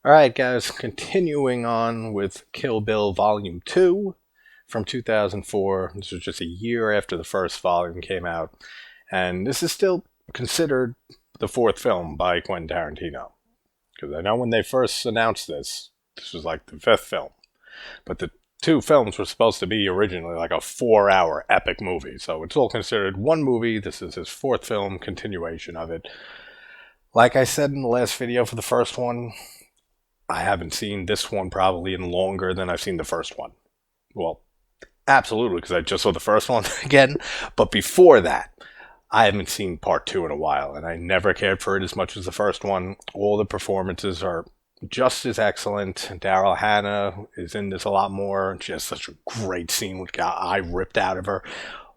Alright guys, continuing on with Kill Bill Volume 2 from 2004. This was just a year after the first volume came out. And this is still considered the fourth film by Quentin Tarantino. Because I know when they first announced this was like the fifth film. But the two films were supposed to be originally like a 4-hour epic movie. So it's all considered one movie. This is his fourth film, continuation of it. Like I said in the last video for the first one, I haven't seen this one probably in longer than I've seen the first one. Well, absolutely, because I just saw the first one again. But before that, I haven't seen part two in a while, and I never cared for it as much as the first one. All the performances are just as excellent. Daryl Hannah is in this a lot more. She has such a great scene with the eye ripped out of her.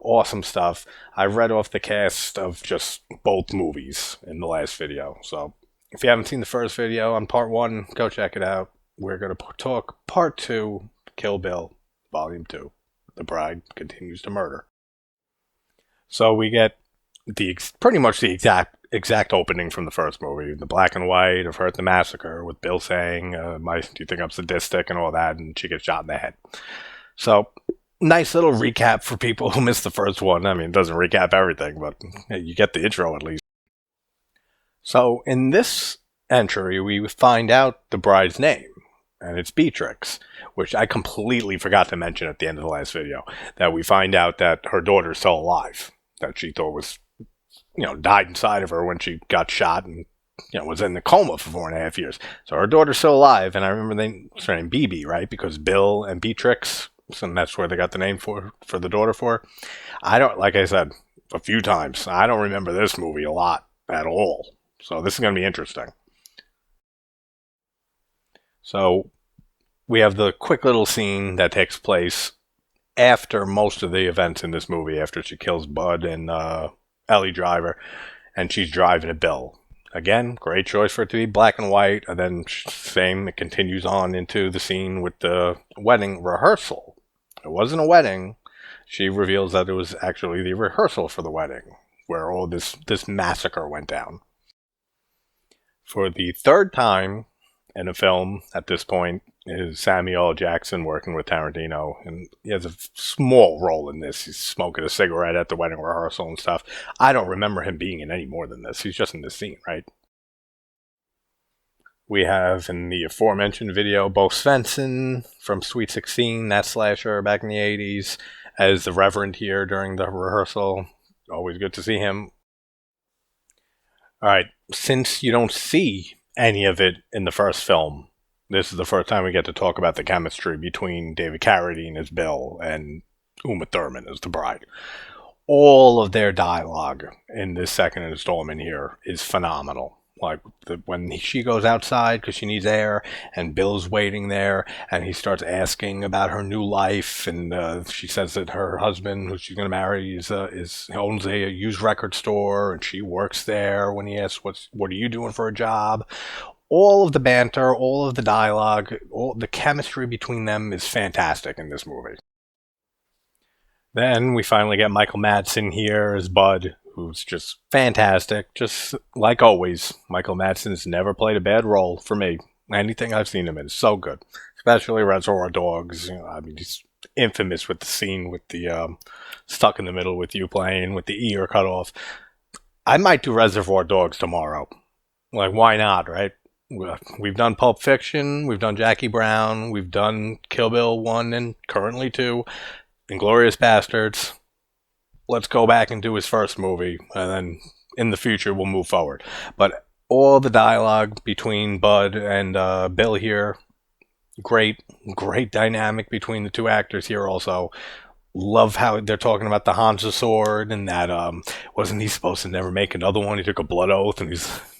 Awesome stuff. I read off the cast of just both movies in the last video, so if you haven't seen the first video on part one, go check it out. We're going to talk part two, Kill Bill, volume 2. The bride continues to murder. So we get pretty much the exact opening from the first movie. The black and white of her at the massacre with Bill saying, do you think I'm sadistic and all that, and she gets shot in the head. So, nice little recap for people who missed the first one. I mean, it doesn't recap everything, but you get the intro at least. So in this entry, we find out the bride's name, and it's Beatrix, which I completely forgot to mention at the end of the last video, that we find out that her daughter's still alive, that she thought was, died inside of her when she got shot and, was in the coma for 4.5 years. So her daughter's still alive, and I remember it's her name BB, right? Because Bill and Beatrix, so that's where they got the name for the daughter for. I don't, like I said a few times, I don't remember this movie a lot at all. So this is going to be interesting. So we have the quick little scene that takes place after most of the events in this movie, after she kills Bud and Elle Driver, and she's driving a Bill. Again, great choice for it to be black and white, and then same, it continues on into the scene with the wedding rehearsal. It wasn't a wedding. She reveals that it was actually the rehearsal for the wedding, where all this massacre went down. For the third time in a film at this point is Samuel L. Jackson working with Tarantino, and he has a small role in this. He's smoking a cigarette at the wedding rehearsal and stuff. I don't remember him being in any more than this. He's just in this scene, right? We have in the aforementioned video Bo Svensson from Sweet 16, that slasher back in the 80s, as the Reverend here during the rehearsal. Always good to see him. Alright, since you don't see any of it in the first film, this is the first time we get to talk about the chemistry between David Carradine as Bill and Uma Thurman as the bride. All of their dialogue in this second installment here is phenomenal. Like when she goes outside because she needs air, and Bill's waiting there, and he starts asking about her new life, and she says that her husband, who she's going to marry, owns a used record store, and she works there. When he asks, "What are you doing for a job?" All of the banter, all of the dialogue, all the chemistry between them is fantastic in this movie. Then we finally get Michael Madsen here as Bud, who's just fantastic. Just like always, Michael Madsen's never played a bad role for me. Anything I've seen him in is so good. Especially Reservoir Dogs. I mean, he's infamous with the scene with the stuck in the middle with you playing, with the ear cut off. I might do Reservoir Dogs tomorrow. Like, why not, right? We've done Pulp Fiction, we've done Jackie Brown, we've done Kill Bill 1 and currently 2, Inglourious Bastards. Let's go back and do his first movie, and then in the future we'll move forward. But all the dialogue between Bud and Bill here, great dynamic between the two actors here also. Love how they're talking about the Hansa sword, and that wasn't he supposed to never make another one? He took a blood oath, and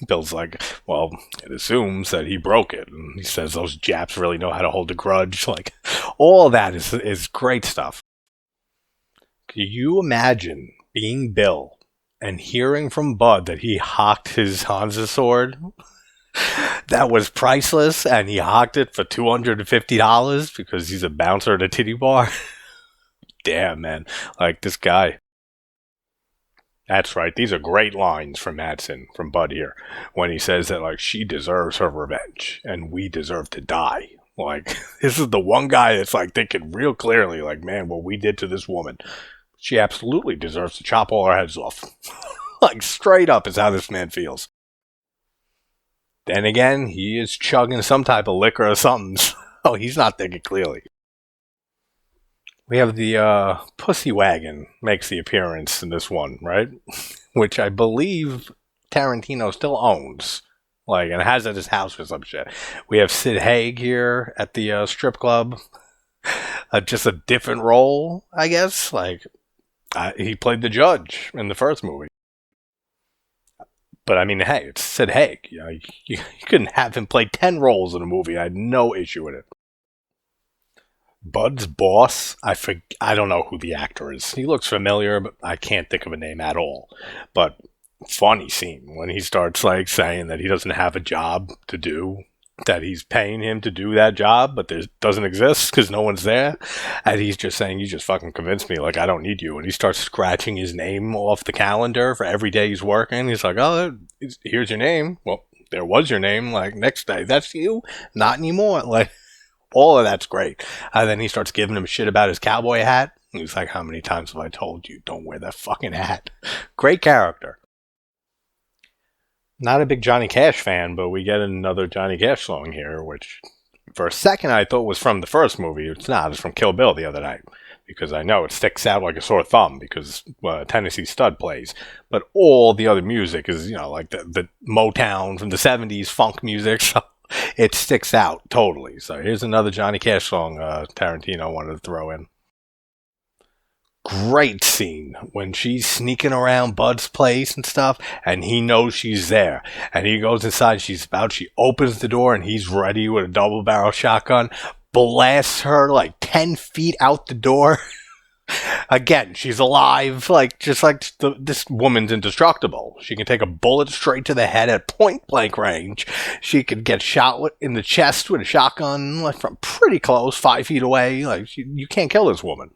Bill's like, well, it assumes that he broke it, and he says those Japs really know how to hold a grudge. Like, all that is great stuff. Can you imagine being Bill and hearing from Bud that he hocked his Hansa sword? That was priceless, and he hocked it for $250 because he's a bouncer at a titty bar. Damn, man. Like, this guy. That's right. These are great lines from Madsen, from Bud here, when he says that, like, she deserves her revenge and we deserve to die. Like, this is the one guy that's, like, thinking real clearly, like, man, what we did to this woman, she absolutely deserves to chop all our heads off. Like, straight up is how this man feels. Then again, he is chugging some type of liquor or something, so he's not thinking clearly. We have the Pussy Wagon makes the appearance in this one, right? Which I believe Tarantino still owns. Like, and has at his house or some shit. We have Sid Haig here at the strip club. Just a different role, I guess. Like, he played the judge in the first movie. But I mean, hey, it's Sid Haig. You know, you couldn't have him play 10 roles in a movie. I had no issue with it. Bud's boss, I don't know who the actor is. He looks familiar, but I can't think of a name at all. But funny scene when he starts like saying that he doesn't have a job to do, that he's paying him to do that job, but there doesn't exist because no one's there, and he's just saying, "You just fucking convinced me. Like, I don't need you." And he starts scratching his name off the calendar for every day he's working. He's like, "Oh, here's your name. Well, there was your name. Like, next day, that's you. Not anymore." Like, all of that's great. And then he starts giving him shit about his cowboy hat. He's like, "How many times have I told you, don't wear that fucking hat?" Great character. Not a big Johnny Cash fan, but we get another Johnny Cash song here, which for a second I thought was from the first movie. It's not. It's from Kill Bill the other night. Because I know it sticks out like a sore thumb because Tennessee Stud plays. But all the other music is, you know, like the Motown from the 70s, funk music. So it sticks out totally. So here's another Johnny Cash song Tarantino wanted to throw in. Great scene when she's sneaking around Bud's place and stuff, and he knows she's there. And he goes inside, she opens the door, and he's ready with a double barrel shotgun, blasts her like 10 feet out the door. Again, she's alive, like just like this woman's indestructible. She can take a bullet straight to the head at point blank range. She could get shot in the chest with a shotgun, like from pretty close, 5 feet away. Like you can't kill this woman.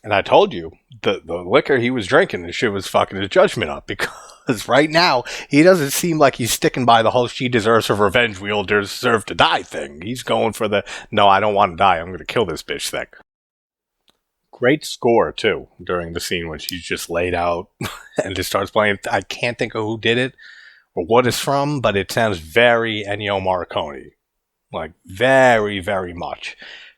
And I told you, the liquor he was drinking, the shit was fucking his judgment up. Because right now, he doesn't seem like he's sticking by the whole she deserves her revenge, we all deserve to die thing. He's going for the, no, I don't want to die, I'm going to kill this bitch thing. Great score, too, during the scene when she's just laid out and just starts playing. I can't think of who did it or what it's from, but it sounds very Ennio Morricone. Like, very, very much.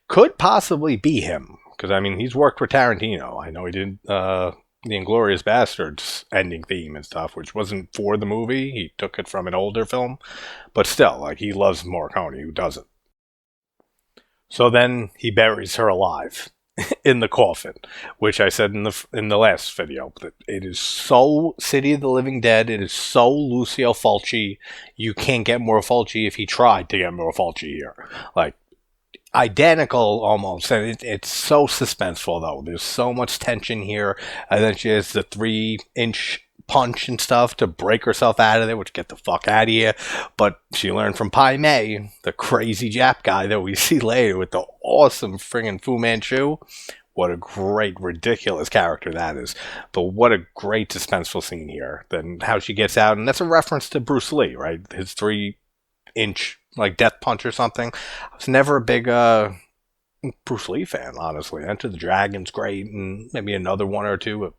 Could possibly be him. Because, I mean, he's worked with Tarantino. I know he did The Inglourious Bastards ending theme and stuff, which wasn't for the movie. He took it from an older film. But still, like, he loves Morricone. Who doesn't? So then he buries her alive in the coffin, which I said in the last video. That it is so City of the Living Dead. It is so Lucio Fulci. You can't get more Fulci if he tried to get more Fulci here. Like, identical almost, and it's so suspenseful though. There's so much tension here, and then she has the 3-inch punch and stuff to break herself out of there, which get the fuck out of here. But she learned from Pai Mei, the crazy Jap guy that we see later with the awesome friggin' Fu Manchu. What a great, ridiculous character that is. But what a great suspenseful scene here. Then how she gets out, and that's a reference to Bruce Lee, right? His 3-inch like death punch or something. I was never a big Bruce Lee fan, honestly. Enter the Dragon's great, and maybe another one or two, but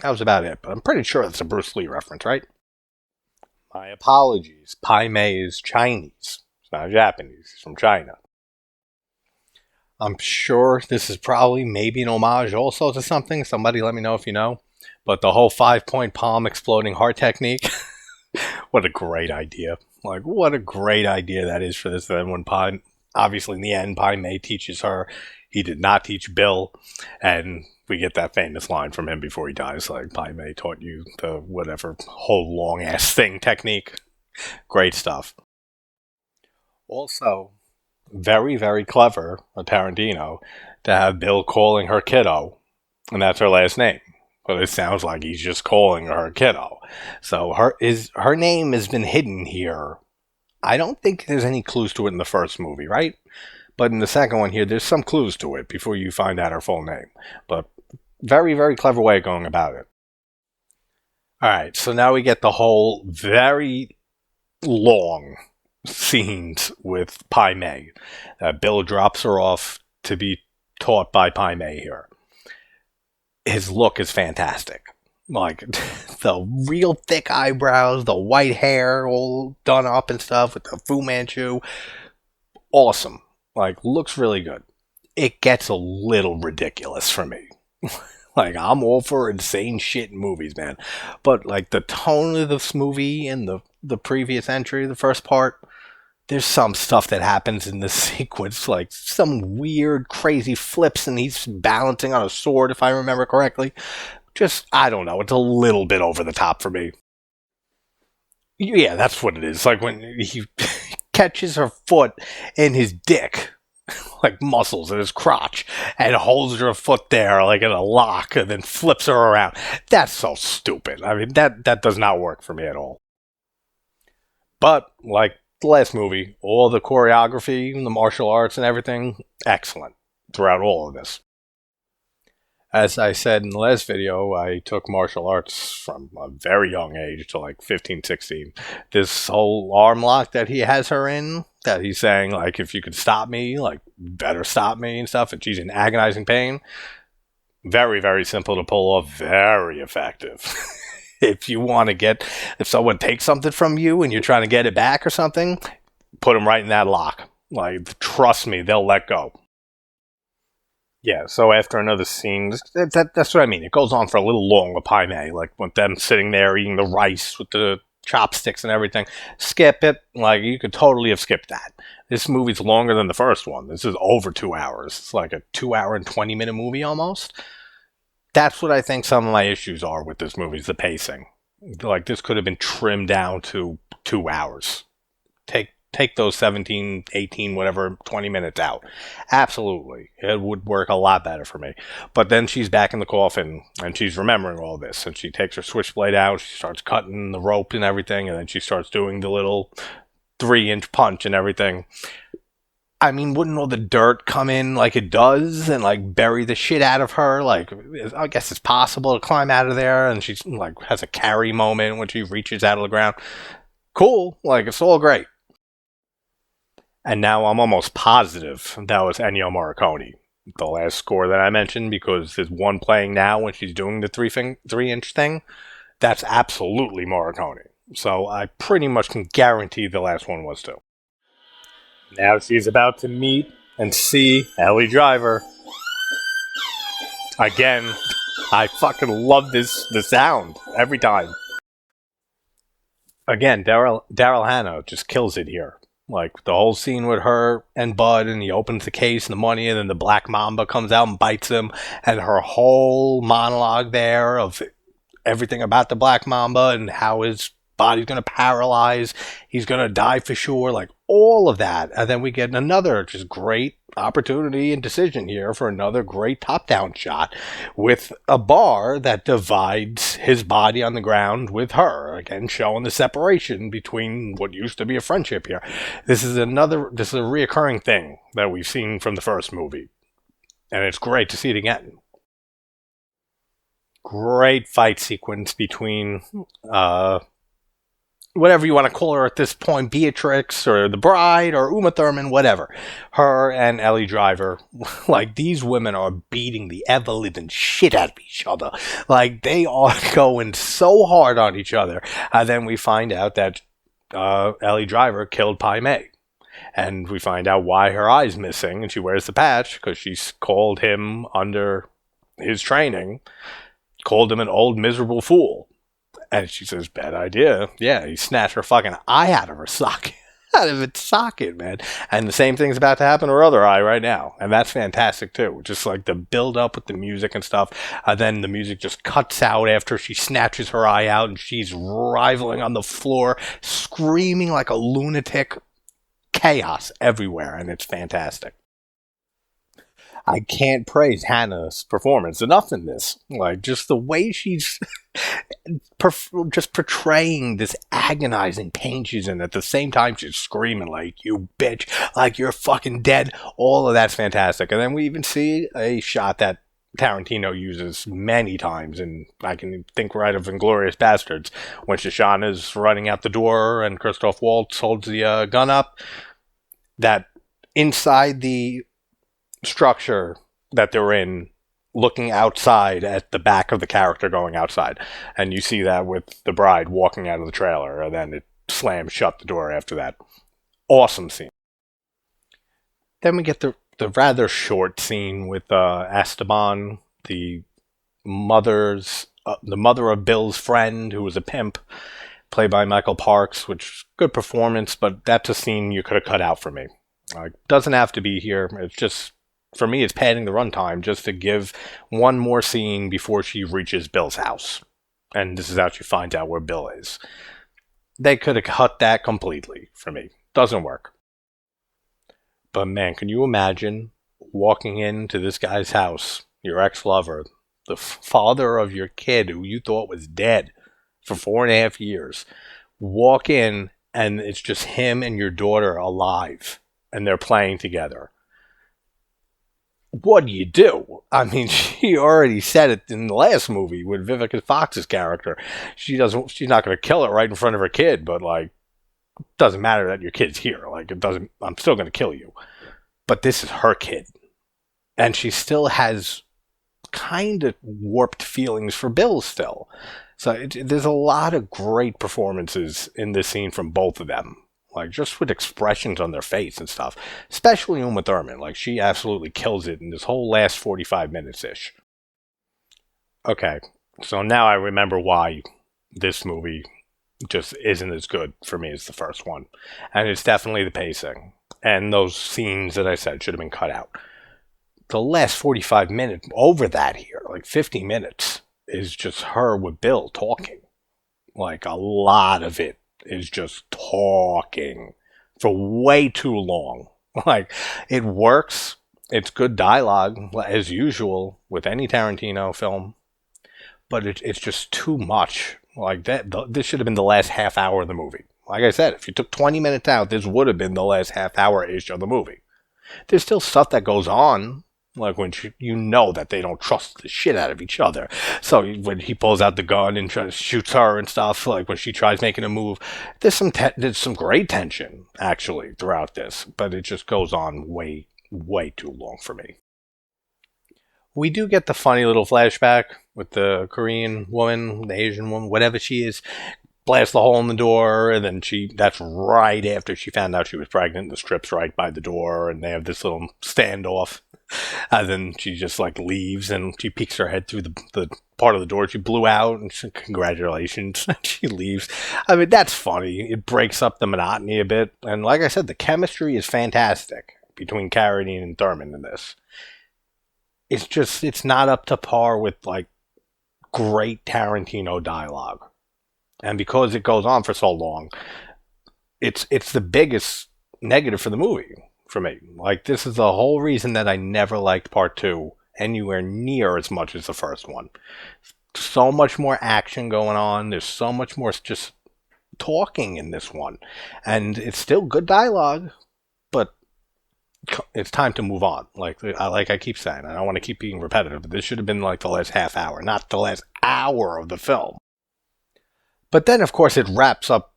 that was about it. But I'm pretty sure that's a Bruce Lee reference, right? My apologies. Pai Mei is Chinese. It's not Japanese. It's from China. I'm sure this is probably maybe an homage also to something. Somebody let me know if you know. But the whole 5-point palm exploding heart technique, what a great idea. Like, what a great idea that is for this. Then when obviously in the end, Pai Mei teaches her, he did not teach Bill. And we get that famous line from him before he dies, like, Pai Mei taught you the whatever whole long-ass thing technique. Great stuff. Also, very, very clever of Tarantino to have Bill calling her kiddo, and that's her last name. But it sounds like he's just calling her kiddo. So her name has been hidden here. I don't think there's any clues to it in the first movie, right? But in the second one here, there's some clues to it before you find out her full name. But very, very clever way of going about it. All right, so now we get the whole very long scenes with Pai Mei. Bill drops her off to be taught by Pai Mei here. His look is fantastic. Like the real thick eyebrows, the white hair all done up and stuff with the Fu Manchu. Awesome. Like, looks really good. It gets a little ridiculous for me. Like, I'm all for insane shit in movies, man. But, like, the tone of this movie and the previous entry, the first part, there's some stuff that happens in this sequence, like some weird, crazy flips, and he's balancing on a sword, if I remember correctly. Just, I don't know, it's a little bit over the top for me. Yeah, that's what it is. Like when he catches her foot in his dick, like muscles in his crotch, and holds her foot there like in a lock, and then flips her around. That's so stupid. I mean, that does not work for me at all. But like the last movie, all the choreography, the martial arts, and everything, excellent throughout all of this. As I said in the last video, I took martial arts from a very young age to like 15, 16. This whole arm lock that he has her in, that he's saying, like, if you could stop me, like, better stop me and stuff, and she's in agonizing pain. Very, very simple to pull off, very effective. If you want to if someone takes something from you and you're trying to get it back or something, put them right in that lock. Like, trust me, they'll let go. Yeah, so after another scene, that's what I mean. It goes on for a little long with Pai Mei, like with them sitting there eating the rice with the chopsticks and everything. Skip it. Like, you could totally have skipped that. This movie's longer than the first one. This is over 2 hours. It's like a 2 hour and 20-minute movie almost. That's what I think some of my issues are with this movie, is the pacing. Like, this could have been trimmed down to 2 hours. Take those 17, 18, whatever, 20 minutes out. Absolutely. It would work a lot better for me. But then she's back in the coffin, and she's remembering all this, and she takes her switchblade out, she starts cutting the rope and everything, and then she starts doing the little 3-inch punch and everything. I mean, wouldn't all the dirt come in like it does and like bury the shit out of her? Like, I guess it's possible to climb out of there, and she's like has a carry moment when she reaches out of the ground. Cool. Like, it's all great. And now I'm almost positive that was Ennio Morricone, the last score that I mentioned, because there's one playing now when she's doing the 3-inch thing. That's absolutely Morricone. So I pretty much can guarantee the last one was too. Now she's about to meet and see Elle Driver. Again, I fucking love the sound every time. Again, Daryl Hannah just kills it here. Like, the whole scene with her and Bud, and he opens the case and the money, and then the black mamba comes out and bites him, and her whole monologue there of everything about the black mamba and how his body's going to paralyze, he's going to die for sure, like all of that. And then we get another just great opportunity and decision here for another great top-down shot with a bar that divides his body on the ground with her, again showing the separation between what used to be a friendship here. This is a reoccurring thing that we've seen from the first movie, and it's great to see it again. Great fight sequence between whatever you want to call her at this point, Beatrix or the bride or Uma Thurman, whatever. Her and Elle Driver, like, these women are beating the ever-living shit out of each other. Like, they are going so hard on each other. And then we find out that Elle Driver killed Pai Mei. And we find out why her eye's missing, and she wears the patch because she's called him under his training, called him an old miserable fool. And she says, bad idea. Yeah, he snatched her fucking eye out of her socket. Out of its socket, man. And the same thing's about to happen to her other eye right now. And that's fantastic, too. Just like the build up with the music and stuff. And then the music just cuts out after she snatches her eye out, and she's writhing on the floor, screaming like a lunatic. Chaos everywhere, and it's fantastic. I can't praise Hannah's performance enough in this. Like, just the way she's just portraying this agonizing pain she's in. At the same time, she's screaming like, you bitch, like you're fucking dead. All of that's fantastic. And then we even see a shot that Tarantino uses many times, and I can think right of Inglourious Bastards, when Shoshana's running out the door and Christoph Waltz holds the gun up, that inside the structure that they're in, looking outside at the back of the character going outside, and you see that with the bride walking out of the trailer, and then it slams shut the door after that. Awesome scene. Then we get the rather short scene with Esteban, the the mother of Bill's friend, who was a pimp, played by Michael Parks, which good performance, but that's a scene you could have cut out for me. Doesn't have to be here. It's just, for me, it's padding the runtime just to give one more scene before she reaches Bill's house. And this is how she finds out where Bill is. They could have cut that completely for me. Doesn't work. But man, can you imagine walking into this guy's house, your ex-lover, the father of your kid who you thought was dead for 4.5 years, walk in and it's just him and your daughter alive and they're playing together? What do you do? I mean, she already said it in the last movie with Vivica Fox's character. She's not going to kill it right in front of her kid, but like, doesn't matter that your kid's here. Like, I'm still going to kill you. But this is her kid. And she still has kind of warped feelings for Bill still. So there's a lot of great performances in this scene from both of them. Like, just with expressions on their face and stuff. Especially Uma Thurman. Like, she absolutely kills it in this whole last 45 minutes-ish. Okay, so now I remember why this movie just isn't as good for me as the first one. And it's definitely the pacing. And those scenes that I said should have been cut out. The last 45 minutes, over that here, like 50 minutes, is just her with Bill talking. Like, a lot of it is just talking for way too long. Like, it works. It's good dialogue, as usual, with any Tarantino film. But it's just too much. Like, this should have been the last half hour of the movie. Like I said, if you took 20 minutes out, this would have been the last half hour-ish of the movie. There's still stuff that goes on, like when you know that they don't trust the shit out of each other. So when he pulls out the gun and shoots her and stuff, like when she tries making a move, there's some great tension, actually, throughout this. But it just goes on way, way too long for me. We do get the funny little flashback with the Korean woman, the Asian woman, whatever she is, blast the hole in the door, and then that's right after she found out she was pregnant. The strip's right by the door, and they have this little standoff. And then she just like leaves, and she peeks her head through the part of the door she blew out, and congratulations. She leaves. I mean, that's funny. It breaks up the monotony a bit. And like I said, the chemistry is fantastic between Carradine and Thurman in this. It's not up to par with like great Tarantino dialogue. And because it goes on for so long, it's the biggest negative for the movie for me. Like, this is the whole reason that I never liked part 2 anywhere near as much as the first one. So much more action going on. There's so much more just talking in this one. And it's still good dialogue, but it's time to move on. Like I keep saying, I don't want to keep being repetitive, but this should have been like the last half hour, not the last hour of the film. But then, of course, it wraps up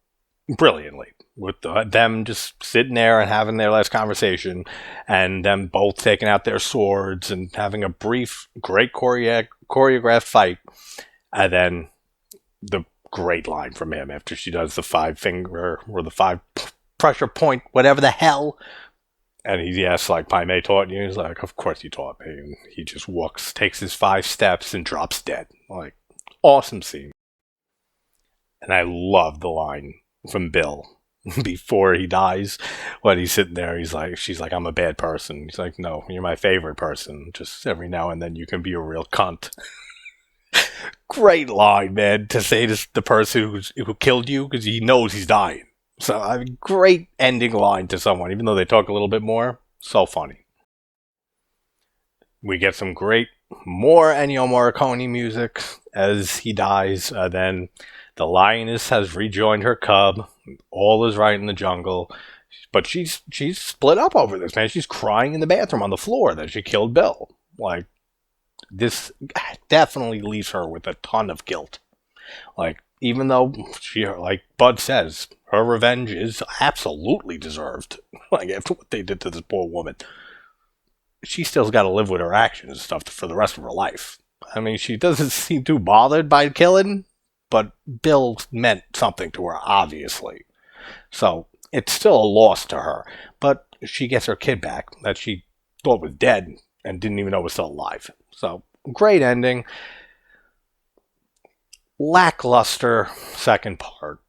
brilliantly with them just sitting there and having their last conversation, and them both taking out their swords and having a brief, great choreographed fight, and then the great line from him after she does the 5-finger or the 5 pressure point, whatever the hell. And he asks, like, Pai Mei taught you? He's like, of course he taught me. And he just takes his 5 steps and drops dead. Like, awesome scene. And I love the line from Bill before he dies, when he's sitting there, she's like, I'm a bad person. He's like, no, you're my favorite person. Just every now and then you can be a real cunt. Great line, man, to say to the person who killed you, because he knows he's dying. So, I mean, great ending line to someone, even though they talk a little bit more. So funny. We get some more Ennio Morricone music as he dies. Then the lioness has rejoined her cub. All is right in the jungle. But she's split up over this, man. She's crying in the bathroom on the floor that she killed Bill. Like, this definitely leaves her with a ton of guilt. Like, even though she, like Bud says, her revenge is absolutely deserved. Like, after what they did to this poor woman, she still's got to live with her actions and stuff for the rest of her life. I mean, she doesn't seem too bothered by killing, but Bill meant something to her, obviously. So it's still a loss to her. But she gets her kid back that she thought was dead and didn't even know was still alive. So, great ending. Lackluster second part.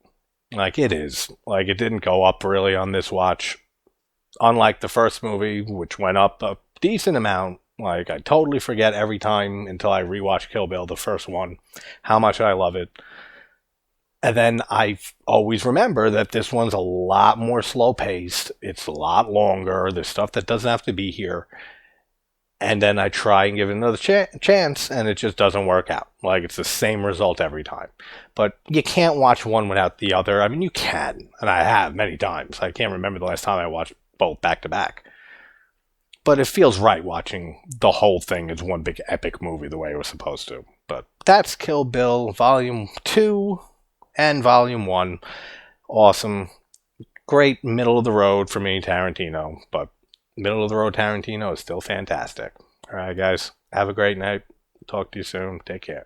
Like, it is. Like, it didn't go up really on this watch. Unlike the first movie, which went up a decent amount. Like, I totally forget every time until I rewatch Kill Bill, the first one, how much I love it. And then I always remember that this one's a lot more slow-paced. It's a lot longer. There's stuff that doesn't have to be here. And then I try and give it another chance, and it just doesn't work out. Like, it's the same result every time. But you can't watch one without the other. I mean, you can, and I have many times. I can't remember the last time I watched both back-to-back. But it feels right watching the whole thing as one big epic movie the way it was supposed to. But that's Kill Bill Volume 2 and Volume 1. Awesome. Great middle of the road for me, Tarantino. But middle of the road Tarantino is still fantastic. All right, guys. Have a great night. Talk to you soon. Take care.